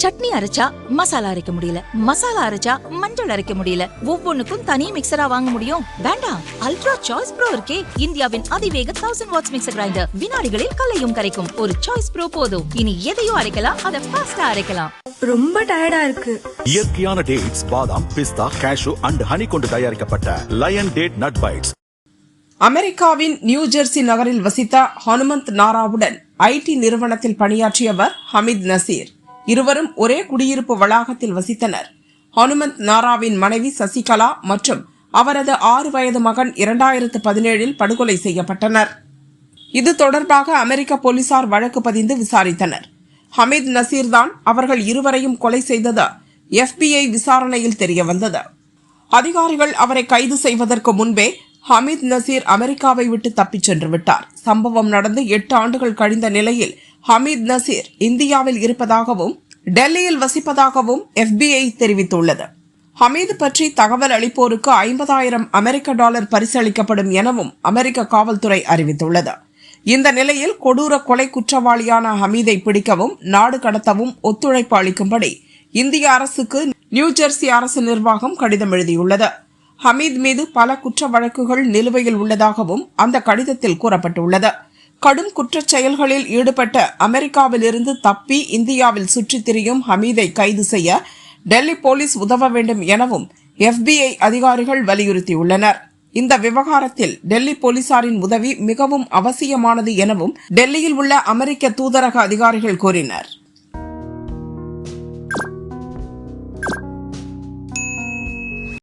சட்னி அரைச்சா மசாலா அரைக்க முடியல, மசாலா அரைச்சா மஞ்சள் அரைக்க முடியல, ஒவ்வொன்னுக்கும் தனி மிக்சரா வாங்க முடியும்? வேண்டாம், அல்ட்ரா சாய்ஸ் ப்ரோ இருக்கே, இந்தியாவின் அதிவேக 1000 வாட்ஸ் மிக்சர் கிரைண்டர், வினாடிகளில் கலையும் கரைக்கும். ஒரு சாய்ஸ் ப்ரோ போதும். இனி எதையும் அரைக்கலாம், அதை ஃபாஸ்டா அரைக்கலாம். ரொம்ப டயர்டா இருக்கு. இயற்கையான டேட்ஸ், பாதாம், பிஸ்தா, கேஷு அண்ட் ஹனி கொண்டு தயாரிக்கப்பட்ட லயன் டேட் நட் பைட்ஸ். அமெரிக்காவின் நியூ ஜெர்சி நகரில் வசித்த ஹனுமந்த் நாராவுடன் ஐடி நிறுவனத்தில் பணியாற்றியவர் ஹமீத் நசீர். இருவரும் ஒரே குடியிருப்பு வளாகத்தில் வசித்தனர். ஹனுமந்த் நாராவின் மனைவி சசிகலா மற்றும் அவரது 6 வயது மகன் 2017 படுகொலை செய்யப்பட்டனர். இது தொடர்பாக அமெரிக்க போலீசார் வழக்கு பதிந்து விசாரித்தனர். ஹமீத் நசீர் தான் அவர்கள் இருவரையும் கொலை செய்தது FBI விசாரணையில் தெரியவந்தது. அதிகாரிகள் அவரை கைது செய்வதற்கு முன்பே ஹமீத் நசீர் அமெரிக்காவை விட்டு தப்பிச் சென்று விட்டார். சம்பவம் நடந்து 8 ஆண்டுகள் கழிந்த நிலையில் ஹமீத் நசீர் இந்தியாவில் இருப்பதாகவும் டெல்லியில் வசிப்பதாகவும் FBI தெரிவித்துள்ளது. ஹமீது பற்றி தகவல் அளிப்போருக்கு $50,000 அமெரிக்க பரிசளிக்கப்படும் எனவும் அமெரிக்க காவல்துறை அறிவித்துள்ளது. இந்த நிலையில் கொடூர கொலை குற்றவாளியான ஹமீதை பிடிக்கவும் நாடு கடத்தவும் ஒத்துழைப்பு அளிக்கும்படி இந்திய அரசுக்கு நியூ ஜெர்சி அரசு நிர்வாகம் கடிதம் எழுதியுள்ளது. ஹமீத் மீது பல குற்ற வழக்குகள் நிலுவையில் உள்ளதாகவும் அந்த கடிதத்தில் கூறப்பட்டுள்ளது. கடும் குற்றச் செயல்களில் ஈடுபட்ட அமெரிக்காவிலிருந்து தப்பி இந்தியாவில் சுற்றித் திரியும் ஹமீதை கைது செய்ய டெல்லி போலீஸ் உதவ வேண்டும் எனவும் FBI அதிகாரிகள் வலியுறுத்தியுள்ளனர். இந்த விவகாரத்தில் டெல்லி போலீசாரின் உதவி மிகவும் அவசியமானது எனவும் டெல்லியில் உள்ள அமெரிக்க தூதரக அதிகாரிகள் கூறினர்.